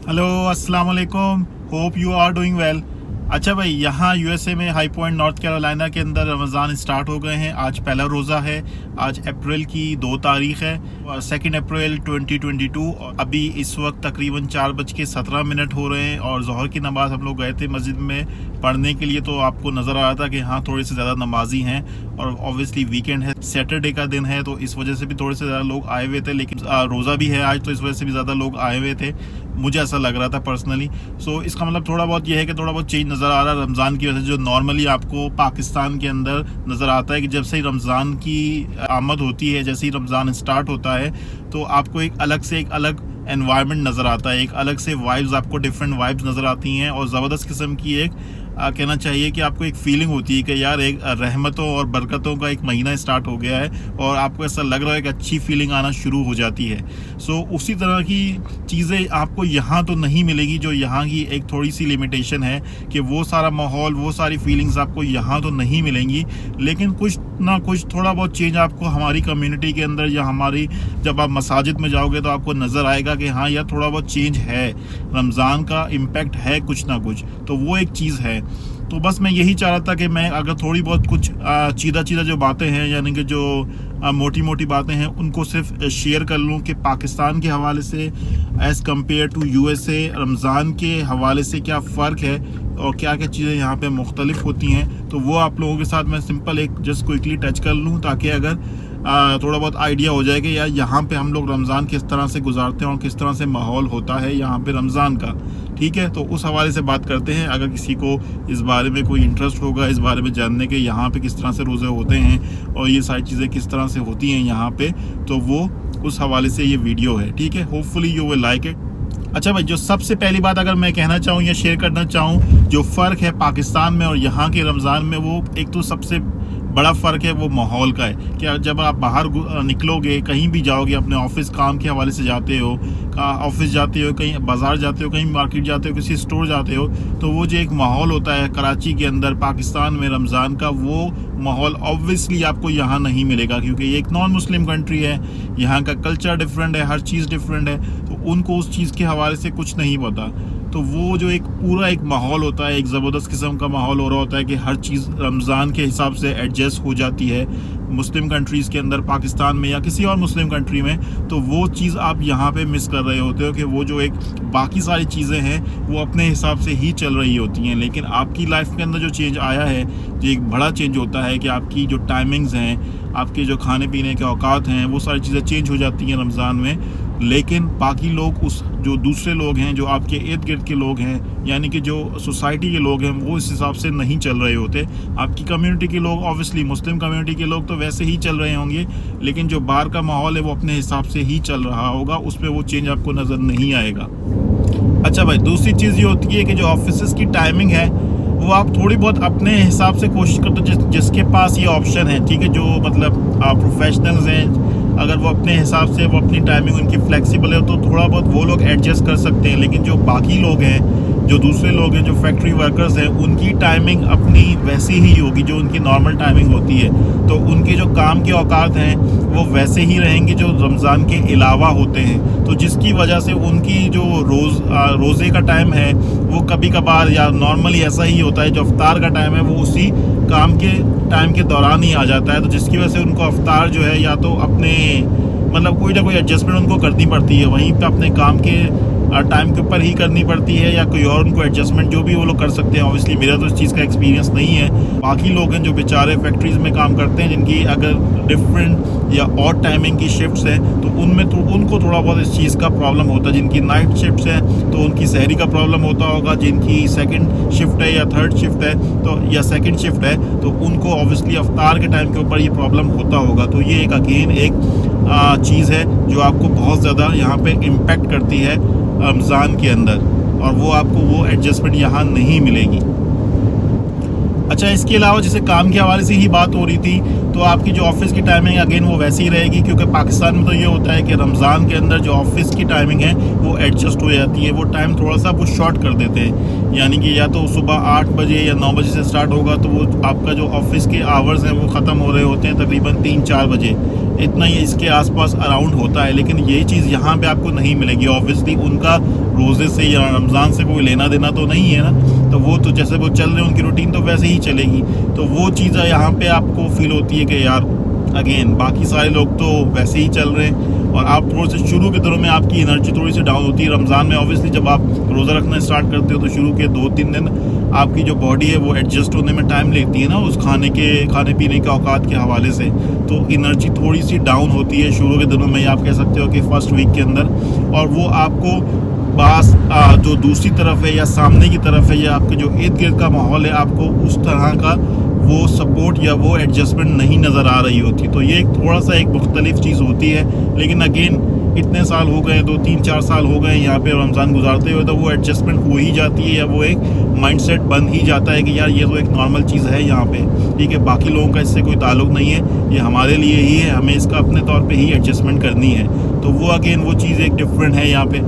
Hello अस्सलाम वालेकुम, hope you are doing well. अच्छा भाई, यहाँ यूएसए में हाई पॉइंट नॉर्थ कैरोलिना के अंदर रमज़ान स्टार्ट हो गए हैं। आज पहला रोज़ा है। आज अप्रैल की 2 तारीख है, 2 अप्रैल 2022। और अभी इस वक्त तकरीबन 4:17 हो रहे हैं और ज़ोहर की नमाज़ हम लोग गए थे मस्जिद में पढ़ने के लिए, तो आपको नज़र आ रहा था कि हाँ थोड़े से ज़्यादा नमाजी हैं। और ऑब्वियसली वीकेंड है, सैटरडे का दिन है, तो इस वजह से भी थोड़े से ज़्यादा लोग आए हुए थे। लेकिन रोज़ा भी है आज, तो इस वजह से भी ज़्यादा लोग आए हुए थे, मुझे ऐसा लग रहा था पर्सनली। सो इसका मतलब थोड़ा बहुत ये है कि थोड़ा बहुत चेंज नज़र आ रहा है रमज़ान की वजह से। जो नॉर्मली आपको पाकिस्तान के अंदर नज़र आता है कि जब से ही रमज़ान की आमद होती है, जैसे ही रमज़ान स्टार्ट होता है, तो आपको एक अलग एनवायरनमेंट नज़र आता है, एक अलग से वाइब्स, आपको डिफरेंट वाइब्स नज़र आती हैं। और ज़बरदस्त किस्म की एक कहना चाहिए कि आपको एक फीलिंग होती है कि यार एक रहमतों और बरकतों का एक महीना स्टार्ट हो गया है और आपको ऐसा लग रहा है कि अच्छी फीलिंग आना शुरू हो जाती है। सो उसी तरह की चीज़ें आपको यहाँ तो नहीं मिलेगी, जो यहाँ की एक थोड़ी सी लिमिटेशन है कि वो सारा माहौल, वो सारी फीलिंग्स आपको यहाँ तो नहीं मिलेंगी। लेकिन कुछ ना कुछ थोड़ा बहुत चेंज आपको हमारी कम्युनिटी के अंदर या हमारी, जब आप मसाजिद में जाओगे तो आपको नज़र आएगा कि हाँ यार थोड़ा बहुत चेंज है, रमज़ान का इम्पेक्ट है कुछ ना कुछ, तो वो एक चीज़ है। तो बस मैं यही चाह रहा था कि मैं अगर थोड़ी बहुत कुछ चीदा जो बातें हैं, यानी कि जो मोटी मोटी बातें हैं, उनको सिर्फ शेयर कर लूँ कि पाकिस्तान के हवाले से as compare to USA Ramzan के हवाले से क्या फ़र्क है और क्या क्या चीज़ें यहाँ पे मुख्तलिफ होती हैं। तो वो आप लोगों के साथ मैं सिंपल एक जस्ट क्विकली टच कर लूँ, ताकि अगर थोड़ा बहुत आइडिया हो जाए कि यार यहाँ पे हम लोग रमज़ान किस तरह से गुजारते हैं और किस तरह से माहौल होता है यहाँ पे रमज़ान का। ठीक है, तो उस हवाले से बात करते हैं। अगर किसी को इस बारे में कोई इंटरेस्ट होगा, इस बारे में जानने के यहाँ पे किस तरह से रोज़े होते हैं और ये सारी चीज़ें किस तरह से होती हैं यहाँ पे, तो वो उस हवाले से ये वीडियो है। ठीक है, hopefully you will like it. अच्छा भाई, जो सबसे पहली बात अगर मैं कहना चाहूँ या शेयर करना चाहूँ, जो फ़र्क है पाकिस्तान में और यहाँ के रमज़ान में, वो एक तो सबसे बड़ा फ़र्क है वो माहौल का है। कि जब आप बाहर निकलोगे, कहीं भी जाओगे, अपने ऑफिस काम के हवाले से जाते हो, ऑफिस जाते हो, कहीं बाज़ार जाते हो, कहीं मार्केट जाते हो, किसी स्टोर जाते हो, तो वो जो एक माहौल होता है कराची के अंदर पाकिस्तान में रमज़ान का, वो माहौल ऑब्वियसली आपको यहाँ नहीं मिलेगा, क्योंकि ये एक नॉन मुस्लिम कंट्री है, यहाँ का कल्चर डिफरेंट है, हर चीज़ डिफरेंट है, तो उनको उस चीज़ के हवाले से कुछ नहीं पता। तो वो जो एक पूरा एक माहौल होता है, एक ज़बरदस्त किस्म का माहौल हो रहा होता है कि हर चीज़ रमज़ान के हिसाब से एडजस्ट हो जाती है मुस्लिम कंट्रीज़ के अंदर, पाकिस्तान में या किसी और मुस्लिम कंट्री में। तो वो चीज़ आप यहाँ पे मिस कर रहे होते हो कि वो जो एक बाकी सारी चीज़ें हैं वो अपने हिसाब से ही चल रही होती हैं। लेकिन आपकी लाइफ के अंदर जो चेंज आया है, जो एक बड़ा चेंज होता है कि आपकी जो टाइमिंग्स हैं, आपके जो खाने पीने के औकात हैं, वो सारी चीज़ें चेंज हो जाती हैं रमज़ान में। लेकिन बाकी लोग, उस जो दूसरे लोग हैं, जो आपके इर्द गिर्द के लोग हैं, यानी कि जो सोसाइटी के लोग हैं, वो इस हिसाब से नहीं चल रहे होते। आपकी कम्युनिटी के लोग, ऑब्वियसली मुस्लिम कम्युनिटी के लोग तो वैसे ही चल रहे होंगे, लेकिन जो बाहर का माहौल है वो अपने हिसाब से ही चल रहा होगा, उस पर वो चेंज आपको नज़र नहीं आएगा। अच्छा भाई, दूसरी चीज़ ये होती है कि जो ऑफिस की टाइमिंग है वो आप थोड़ी बहुत अपने हिसाब से कोशिश करते हो, जिसके पास ये ऑप्शन है, ठीक है, जो मतलब प्रोफेशनल्स हैं, अगर वो अपने हिसाब से, वो अपनी टाइमिंग उनकी फ्लेक्सिबल है, तो थोड़ा बहुत वो लोग एडजस्ट कर सकते हैं। लेकिन जो बाकी लोग हैं, जो दूसरे लोग हैं, जो फैक्ट्री वर्कर्स हैं, उनकी टाइमिंग अपनी वैसी ही होगी जो उनकी नॉर्मल टाइमिंग होती है। तो उनके जो काम के औकात हैं वो वैसे ही रहेंगे जो रमज़ान के अलावा होते हैं। तो जिसकी वजह से उनकी जो रोज़े का टाइम है वो कभी कभार या नॉर्मली ऐसा ही होता है, जो अफ्तार का टाइम है वो उसी काम के टाइम के दौरान ही आ जाता है। तो जिसकी वजह से उनको अफ्तार जो है, या तो अपने मतलब कोई ना कोई एडजस्टमेंट उनको करनी पड़ती है, वहीं पे अपने काम के टाइम के ऊपर ही करनी पड़ती है, या कोई और उनको एडजस्टमेंट जो भी वो लोग कर सकते हैं। ऑब्वियसली मेरा तो इस चीज़ का एक्सपीरियंस नहीं है। बाकी लोग हैं जो बेचारे फैक्ट्रीज़ में काम करते हैं, जिनकी अगर डिफरेंट या और टाइमिंग की शिफ्ट्स हैं, तो उनमें तो उनको थोड़ा बहुत इस चीज़ का प्रॉब्लम होता है। जिनकी नाइट शिफ्ट्स हैं तो उनकी सहरी का प्रॉब्लम होता होगा, जिनकी सेकंड शिफ्ट है या थर्ड शिफ्ट है तो या सेकंड शिफ्ट है, तो उनको ऑब्वियसली अफ्तार के टाइम के ऊपर ये प्रॉब्लम होता होगा। तो ये एक अगेन एक चीज़ है जो आपको बहुत ज़्यादा यहाँ पे इम्पेक्ट करती है रमज़ान के अंदर, और वो आपको वो एडजस्टमेंट यहाँ नहीं मिलेगी। अच्छा, इसके अलावा जैसे काम के हवाले से ही बात हो रही थी, तो आपकी जो ऑफिस की टाइमिंग अगेन वो वैसी ही रहेगी, क्योंकि पाकिस्तान में तो ये होता है कि रमज़ान के अंदर जो ऑफिस की टाइमिंग है वो एडजस्ट हो जाती है, वो टाइम थोड़ा सा वो शॉर्ट कर देते हैं, यानी कि या तो सुबह 8 बजे या 9 बजे से स्टार्ट होगा, तो वो आपका जो ऑफिस के आवर्स हैं वो ख़त्म हो रहे होते हैं तकरीबन 3-4 बजे, इतना ही इसके आसपास अराउंड होता है। लेकिन ये चीज़ यहाँ पे आपको नहीं मिलेगी। ऑब्वियसली उनका रोज़े से या रमज़ान से कोई लेना देना तो नहीं है ना, तो वो तो जैसे वो चल रहे हैं उनकी रूटीन तो वैसे ही चलेगी। तो वो चीज़ें यहाँ पे आपको फील होती है कि यार अगेन बाकी सारे लोग तो वैसे ही चल रहे हैं, और आप थोड़े से शुरू के दिनों में आपकी एनर्जी थोड़ी सी डाउन होती है। रमज़ान में ऑब्वियसली जब आप रोज़ा रखना स्टार्ट करते हो तो शुरू के 2-3 दिन आपकी जो बॉडी है वो एडजस्ट होने में टाइम लेती है ना, उस खाने पीने के औकात के हवाले से, तो एनर्जी थोड़ी सी डाउन होती है शुरू के दिनों में, आप कह सकते हो कि फर्स्ट वीक के अंदर। और वो आपको पास जो दूसरी तरफ है या सामने की तरफ है या आपके जो इर्द गिर्द का माहौल है, आपको उस तरह का वो सपोर्ट या वो एडजस्टमेंट नहीं नज़र आ रही होती। तो ये थोड़ा सा एक मुख्तलिफ चीज़ होती है। लेकिन अगेन इतने साल हो गए, 2-3-4 साल हो गए यहाँ पे रमज़ान गुजारते हुए, तो वो एडजस्टमेंट हो ही जाती है, या वो एक माइंडसेट बन ही जाता है कि यार ये तो एक नॉर्मल चीज़ है यहाँ पे, ठीक है, बाकी लोगों का इससे कोई ताल्लुक़ नहीं है, ये हमारे लिए ही है, हमें इसका अपने तौर पे ही एडजस्टमेंट करनी है। तो वो अगेन वो चीज़ एक डिफरेंट है यहाँ पे।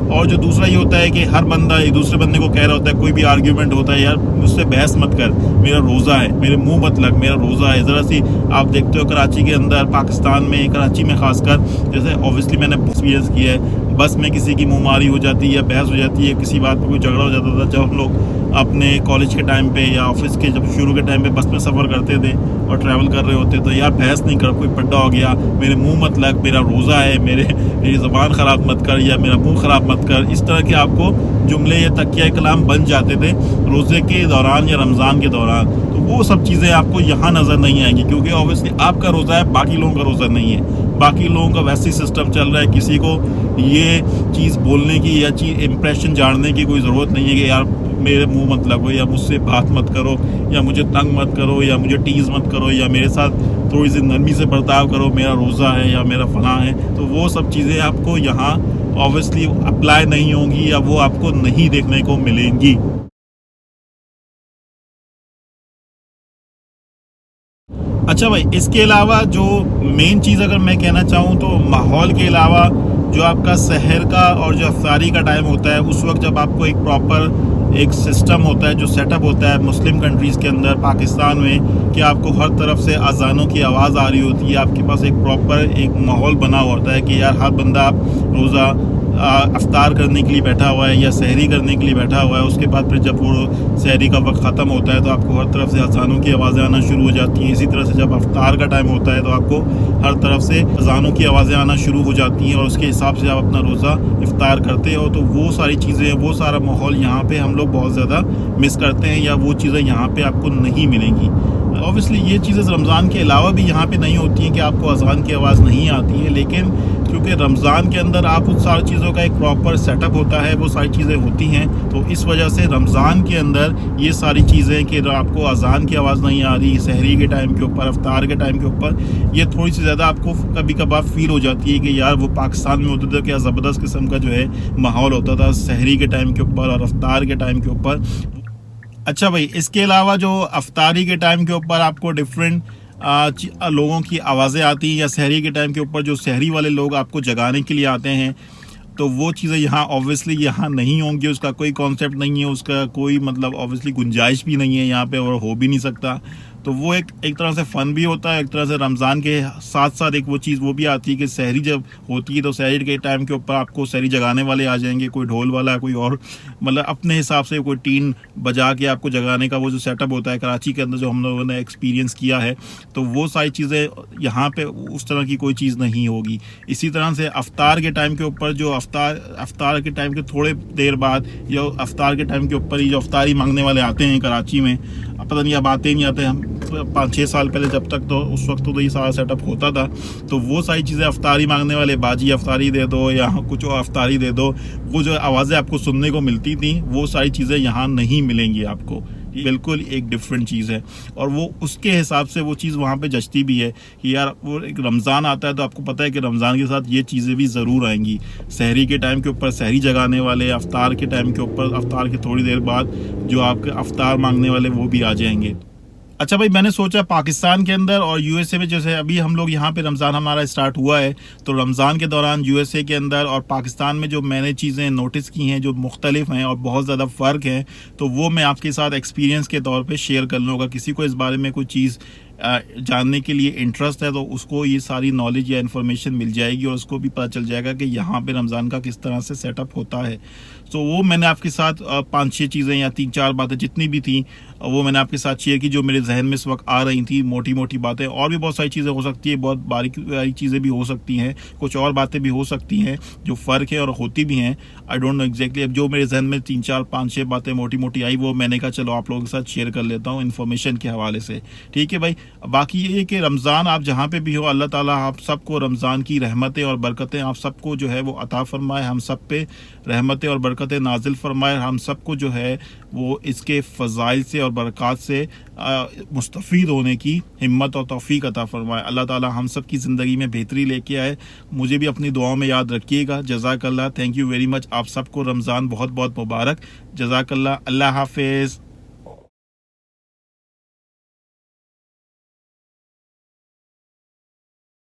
और जो दूसरा ये होता है कि हर बंदा एक दूसरे बंदे को कह रहा होता है, कोई भी आर्ग्यूमेंट होता है, यार मुझसे बहस मत कर, मेरा रोज़ा है, मेरे मुंह मत लग, मेरा रोज़ा है। ज़रा सी आप देखते हो कराची के अंदर, पाकिस्तान में, कराची में ख़ासकर, जैसे ऑब्वियसली मैंने एक्सपीरियंस किया है, बस में किसी की मुंहमारी हो जाती है या बहस हो जाती है, किसी बात पर कोई झगड़ा हो जाता था, जब हम लोग अपने कॉलेज के टाइम पे या ऑफिस के जब शुरू के टाइम पे बस में सफ़र करते थे और ट्रैवल कर रहे होते, तो यार बहस नहीं कर, कोई पड्डा हो गया, मेरे मुंह मत लग, मेरा रोज़ा है, मेरी ज़बान ख़राब मत कर, या मेरा मुंह ख़राब मत कर, इस तरह के आपको जुमले या तकिया कलाम बन जाते थे रोज़े के दौरान या रमज़ान के दौरान। तो वो सब चीज़ें आपको यहाँ नज़र नहीं आएंगी, क्योंकि ऑब्वियसली आपका रोज़ा है, बाकी लोगों का रोज़ा नहीं है। बाकी लोगों का वैसे ही सिस्टम चल रहा है, किसी को ये चीज़ बोलने की या चीज़ इम्प्रेशन जानने की कोई ज़रूरत नहीं है कि यार मेरे मुंह मत लगो, या मुझसे बात मत करो, या मुझे तंग मत करो, या मुझे टीज़ मत करो, या मेरे साथ थोड़ी सी नरमी से बर्ताव करो, मेरा रोज़ा है या मेरा फलां है। तो वो सब चीज़ें आपको यहाँ ऑब्वियसली अप्लाई नहीं होंगी, या वो आपको नहीं देखने को मिलेंगी। अच्छा भाई, इसके अलावा जो मेन चीज़ अगर मैं कहना चाहूँ तो माहौल के अलावा जो आपका सहर का और जो अफ्तारी का टाइम होता है, उस वक्त जब आपको एक प्रॉपर एक सिस्टम होता है, जो सेटअप होता है मुस्लिम कंट्रीज़ के अंदर, पाकिस्तान में, कि आपको हर तरफ से अजानों की आवाज़ आ रही होती है, आपके पास एक प्रॉपर एक माहौल बना हुआ होता है कि यार हर बंदा रोज़ा अफ्तार करने के लिए बैठा हुआ है या सहरी करने के लिए बैठा हुआ है। उसके बाद फिर जब वो सहरी का वक्त ख़त्म होता है तो आपको हर तरफ से अज़ानों की आवाज़ें आना शुरू हो जाती हैं। इसी तरह से जब अफ्तार का टाइम होता है तो आपको हर तरफ से अज़ानों की आवाज़ें आना शुरू हो जाती हैं, और उसके हिसाब से आप अपना रोज़ा इफ्तार करते हो। तो वो सारी चीज़ें, वो सारा माहौल यहाँ पर हम लोग बहुत ज़्यादा मिस करते हैं, या वो चीज़ें यहाँ पर आपको नहीं मिलेंगी। ऑब्वियसली ये चीज़ें रमज़ान के अलावा भी यहाँ पे नहीं होती हैं कि आपको अज़ान की आवाज़ नहीं आती है, लेकिन क्योंकि रमज़ान के अंदर आप उन सारी चीज़ों का एक प्रॉपर सेटअप होता है, वो सारी चीज़ें होती हैं, तो इस वजह से रमज़ान के अंदर ये सारी चीज़ें कि आपको अज़ान की आवाज़ नहीं आ रही, सहरी के टाइम के ऊपर, अफ्तार के टाइम के ऊपर, ये थोड़ी सी ज़्यादा आपको कभी कभार फील हो जाती है कि यार वो पाकिस्तान में होता था क्या ज़बरदस्त किस्म का जो है माहौल होता था सहरी के टाइम के ऊपर और अफ्तार के टाइम के ऊपर। अच्छा भाई, इसके अलावा जो अफ्तारी के टाइम के ऊपर आपको डिफरेंट लोगों की आवाज़ें आती हैं, या सहरी के टाइम के ऊपर जो सहरी वाले लोग आपको जगाने के लिए आते हैं, तो वो चीज़ें यहाँ ऑब्वियसली यहाँ नहीं होंगी, उसका कोई कॉन्सेप्ट नहीं है, उसका कोई मतलब ऑब्वियसली गुंजाइश भी नहीं है यहाँ पे, और हो भी नहीं सकता। तो वो एक तरह से फ़न भी होता है, एक तरह से रमज़ान के साथ साथ एक वो चीज़ वो भी आती है कि सहरी जब होती है तो सहरी के टाइम के ऊपर आपको सहरी जगाने वाले आ जाएंगे, कोई ढोल वाला, कोई और, मतलब अपने हिसाब से कोई टीन बजा के आपको जगाने का वो जो सेटअप होता है कराची के अंदर, जो हम लोगों ने एक्सपीरियंस किया है, तो वो सारी चीज़ें यहाँ पे उस तरह की कोई चीज़ नहीं होगी। इसी तरह से अफ्तार के टाइम के ऊपर जो अफ्तार के टाइम के थोड़े देर बाद या अफ्तार के टाइम के ऊपर ही जो अफ्तारी मांगने वाले आते हैं कराची में, पता नहीं अब आते नहीं आते, हम 5-6 साल पहले जब तक तो उस वक्त तो ये सारा सेटअप होता था, तो वो सारी चीज़ें अफ्तारी मांगने वाले, बाजी अफ्तारी दे दो या कुछ और अफ्तारी दे दो, वो जो आवाज़ें आपको सुनने को मिलती थी, वो सारी चीज़ें यहाँ नहीं मिलेंगी आपको। बिल्कुल एक डिफरेंट चीज़ है, और वो उसके हिसाब से वो चीज़ वहाँ पे जचती भी है कि यार वो एक रमज़ान आता है तो आपको पता है कि रमज़ान के साथ ये चीज़ें भी ज़रूर आएंगी। सहरी के टाइम के ऊपर सहरी जगाने वाले, अफ्तार के टाइम के ऊपर अफ्तार के थोड़ी देर बाद जो आपके अफ्तार मांगने वाले वो भी आ जाएंगे। अच्छा भाई, मैंने सोचा पाकिस्तान के अंदर और यूएसए में, जैसे अभी हम लोग यहाँ पे रमज़ान हमारा स्टार्ट हुआ है, तो रमज़ान के दौरान यूएसए के अंदर और पाकिस्तान में जो मैंने चीज़ें नोटिस की हैं जो मुख्तलिफ हैं और बहुत ज़्यादा फ़र्क है, तो वो मैं आपके साथ एक्सपीरियंस के तौर पे शेयर कर लूँगा। किसी को इस बारे में कोई चीज़ जानने के लिए इंटरेस्ट है तो उसको ये सारी नॉलेज या इन्फॉर्मेशन मिल जाएगी और उसको भी पता चल जाएगा कि यहाँ पे रमज़ान का किस तरह से सेटअप होता है। तो वो मैंने आपके साथ 5-6 चीज़ें या 3-4 बातें जितनी भी थी वो मैंने आपके साथ शेयर की, जो मेरे जहन में इस वक्त आ रही थी। मोटी मोटी बातें, और भी बहुत सारी चीज़ें हो सकती है, बहुत बारीक चीज़ें भी हो सकती हैं, कुछ और बातें भी हो सकती हैं जो फ़र्क है और होती भी हैं। I don't know exactly. अब जो मेरे जहन में 3-4-5-6 बातें मोटी मोटी आई वो मैंने कहा चलो आप लोगों के साथ शेयर कर लेता हूँ इन्फॉर्मेशन के हवाले से। ठीक है भाई। बाकी ये है कि रमज़ान आप जहाँ पे भी हो, अल्लाह ताला आप सबको रमज़ान की रहमतें और बरकतें आप सबको जो है वो अता फ़रमाए, हम सब पे रहमतें और बरकतें नाजिल फ़रमाए, हम सबको जो है वो इसके फ़ज़ाइल से और बरक़ात से मुस्तफ़ीद होने की हिम्मत और तौफ़ीक़ अता फ़रमाए। अल्लाह ताला हम सब की ज़िंदगी में बेहतरी लेके आए। मुझे भी अपनी दुआओं में याद रखिएगा। जज़ाकल्लाह, थैंक यू वेरी मच। आप सबको रमज़ान बहुत बहुत मुबारक। जज़ाकल्लाह, अल्लाह हाफ़िज़।